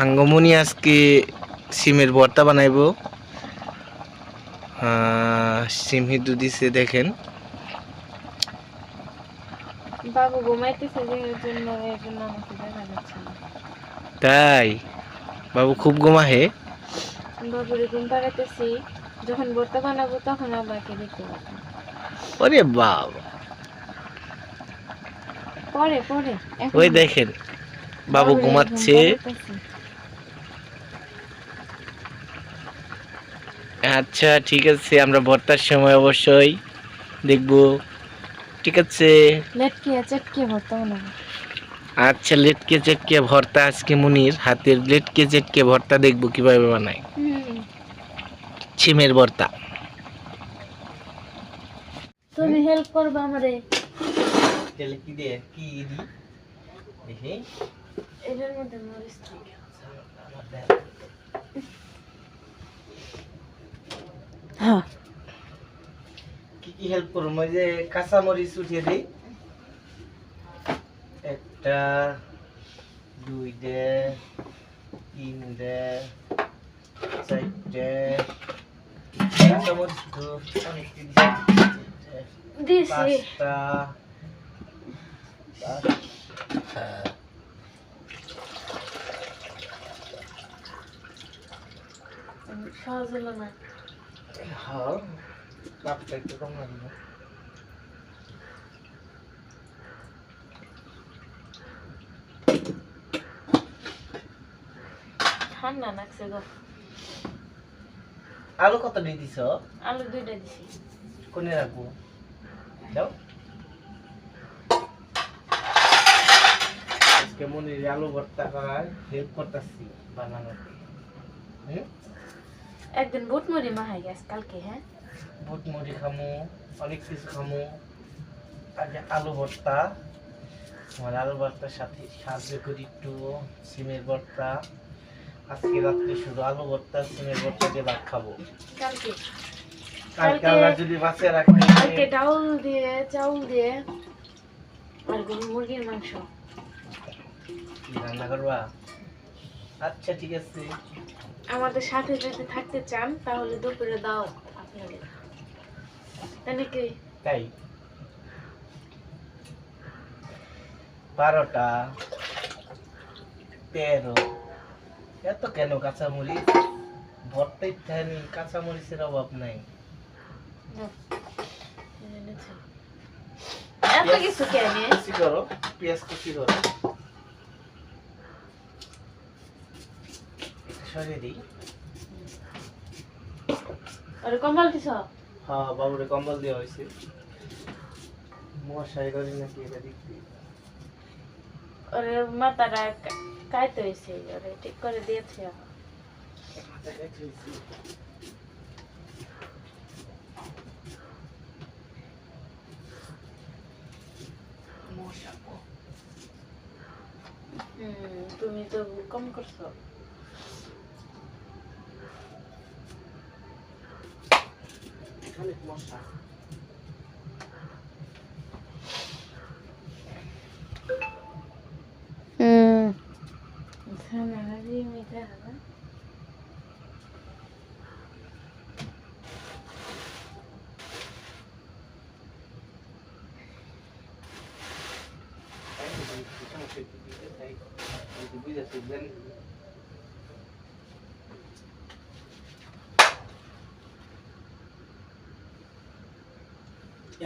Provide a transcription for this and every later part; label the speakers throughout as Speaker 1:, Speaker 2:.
Speaker 1: আঙ্গমনি আজকে সিমের ভর্তা বানাইবো। সিম হিদ্ধ দিছে দেখেন।
Speaker 2: বাবু ঘুমাইতেছে যে এর জন্য আমাকে দেখা যাচ্ছে না।
Speaker 1: তাই বাবু খুব ঘুমাহে।
Speaker 2: বাবুরে ঘুম পাড়াতেছি, যখন ভর্তা বানাবো তখন আমাকে দেখতে পাবেন।
Speaker 1: ওরে বাবা,
Speaker 2: পরে পরে
Speaker 1: ওই
Speaker 2: এখন
Speaker 1: দেখেন বাবু
Speaker 2: বাবুরে ঘুম
Speaker 1: ঘুমাচ্ছে।
Speaker 2: পাড়াইতেছি।
Speaker 1: আচ্ছা ঠিক আছে, আমরা ভর্তার সময় অবশ্যই দেখবো। ঠিক আছে।
Speaker 2: লেটকিয়া চেটকিয়া ভর্তা বানাবো।
Speaker 1: আচ্ছা, লেটকে চেটকে ভর্তা আজকে মুনির হাতের লেটকে চেটকে ভর্তা দেখবো কিভাবে বানায়। সিমের ভর্তা।
Speaker 2: তুমি হেল্প করবে আমারে।
Speaker 1: তেলে কি দিয়ে কি দি দেখি।
Speaker 2: এটার মধ্যে মরিচ দিই। হ্যাঁ,
Speaker 1: কি কি হেল্প করব? ওই যে কাঁচা মরিচ উঠিয়ে দিই। একটা, দুইটা, তিনটা, চারটে। কাঁচা মরিচ তো অনেক
Speaker 2: দিছি।
Speaker 1: পাঁচটা।
Speaker 2: সহজ হলো না।
Speaker 1: হ্যাঁ, কাপটা একটু কম লাগবে।
Speaker 2: ঠান্ডা লাগছে গো।
Speaker 1: আলু কত দিয়ে দিছ?
Speaker 2: আলু 2টা দিছি।
Speaker 1: কোনে রাখবো? দাও। আজকে মনির আলু ভর্তা করার হেল্প করতেছি বানানোতে।
Speaker 2: একদিন বুট মুড়ি মাখাই গেছে কালকে। হ্যাঁ,
Speaker 1: বুট মুড়ি খামু, অনেক কিছু খামু। আগে আলু ভর্তা, আমার আলু ভর্তার সাথে সাহায্য করি একটু সিমের ভর্তা। আজকে রাত্রে শুধু আলু ভর্তা সিমের ভর্তা দিয়ে ভাত খাবো।
Speaker 2: কালকে
Speaker 1: কালকে আল্লাহ যদি বাঁচিয়ে রাখে,
Speaker 2: কালকে ডাউল দিয়ে চাউল দিয়ে আর গরু মুরগির মাংস
Speaker 1: কি রান্না করবা? আচ্ছা ঠিক আছে।
Speaker 2: আমাদের সাথে যদি থাকতে চান তাহলে দুপুরে দাও আপনাদের। তাই নাকি?
Speaker 1: তাই 12টা 13 এত কেন কাঁচামরিচ? ভর্তাই থাকেনি, কাঁচামরিচের অভাব নাই।
Speaker 2: এত কিছু কেন?
Speaker 1: কুচি করো, পেঁয়াজ কুচি করো। সরিয়ে দিই।
Speaker 2: আরে কম্বল দিছ?
Speaker 1: হ্যাঁ, বাবুরে কম্বল দেওয়া হয়েছে। মশাই করি নাকি এটা দেখতে।
Speaker 2: আরে মাথাটা কাইতে হয়েছে, আরে ঠিক করে দিয়েছে। তুমি তো কম করছো।
Speaker 1: অনেক মশা।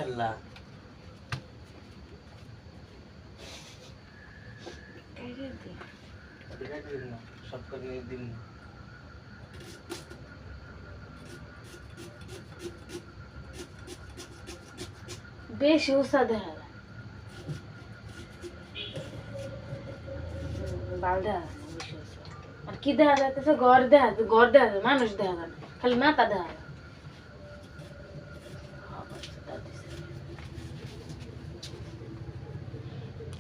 Speaker 1: আল্লাহ সব করে দিন।
Speaker 2: বেশি উষা দেখা যায়, বাল দেখা যায় না বেশি উষা। আর কি দেখা যাইতেছে? ঘর দেখা যায়, ঘর দেখা যায়, মানুষ দেখা যায় না, খালি মাথা দেখা যায়।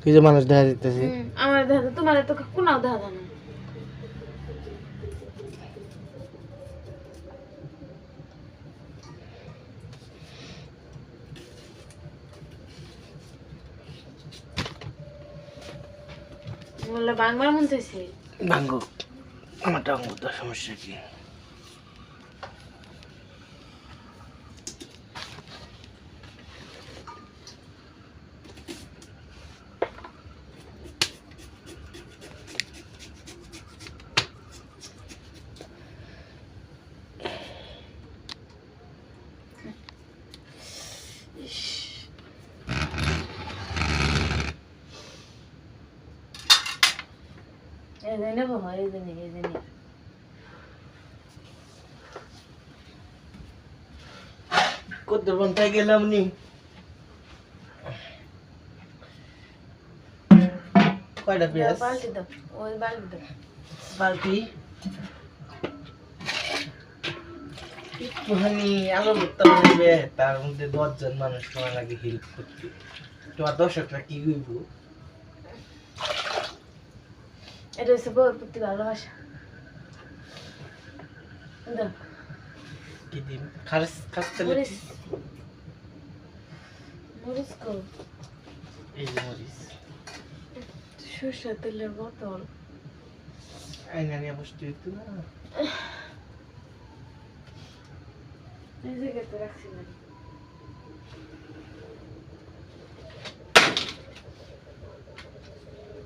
Speaker 1: কি যে মানুষ দেখা যাইতেছে?
Speaker 2: আমার দেখা যায়, তোমার তো কোনাও দেখা যায় না। বললে বাংলার মন চাইছে
Speaker 1: ভাঙ্গো। মোটা মোটা সমস্যা কি?
Speaker 2: ইস, এই যে নেবো, হয় এই যে নে, এই যে নে।
Speaker 1: কত ঘন্টায় গেলাম নি? কয়টা
Speaker 2: দাও,
Speaker 1: পেঁয়াজ?
Speaker 2: বালতি দাও, ওই বালতি দাও।
Speaker 1: বালতি একটুখানি আলু ভর্তা বানাইবে, তার মধ্যে 10 জন মানুষ সময় লাগে হেল্প করতে। তোমার দর্শকরা কি হইব?
Speaker 2: এটা হচ্ছে বউর প্রতি ভালোবাসা। দাও,
Speaker 1: কি দিন খাস খাস তেলে
Speaker 2: মরিচ, মরিচ কো,
Speaker 1: এই যে মরিচ
Speaker 2: সরষের তেলের বোতল।
Speaker 1: আইনা নিয়ে বসতে হইতো না।
Speaker 2: এই জায়গাতে রাখছিলাম।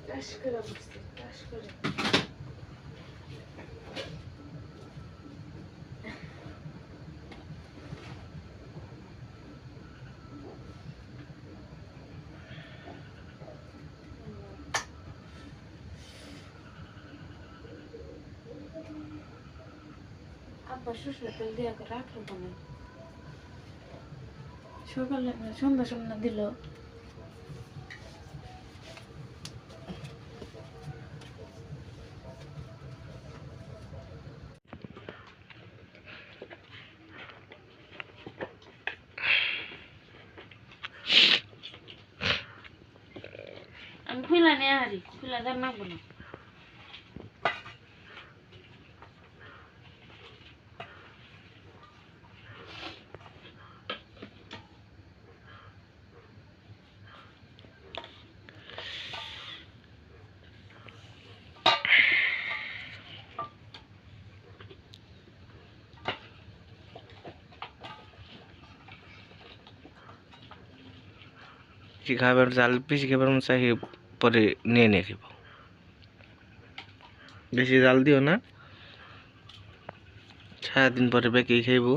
Speaker 2: টাস করে বসছি, টাস করে। আব্বা সরষের তেল দিয়ে রাখলো কেন? সকালে সন্ধ্যা সন্ধ্যা দিল। আমি খুলা নিয়ে হারি, খুলা যার নাকবো না।
Speaker 1: বেশি খাবার জাল বেশি খাবার মন চাই পরে নিয়ে নিয়ে খাবো। বেশি জাল দিও না, সারাদিন পরে বেঁকে খাইব।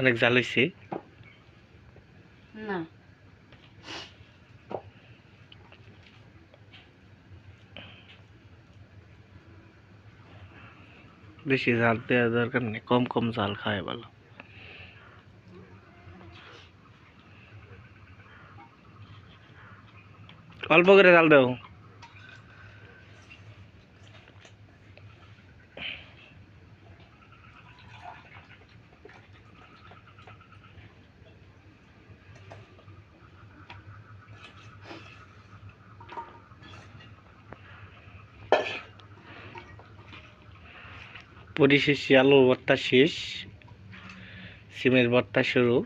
Speaker 1: অনেক জাল হয়েছে।
Speaker 2: না,
Speaker 1: বেশি জাল দেওয়ার দরকার নেই, কম কম জাল খায় ভালো। অল্প করে জাল দাও। পরিশেষে আলু ভর্তা শেষ, সিমের ভর্তা শুরু।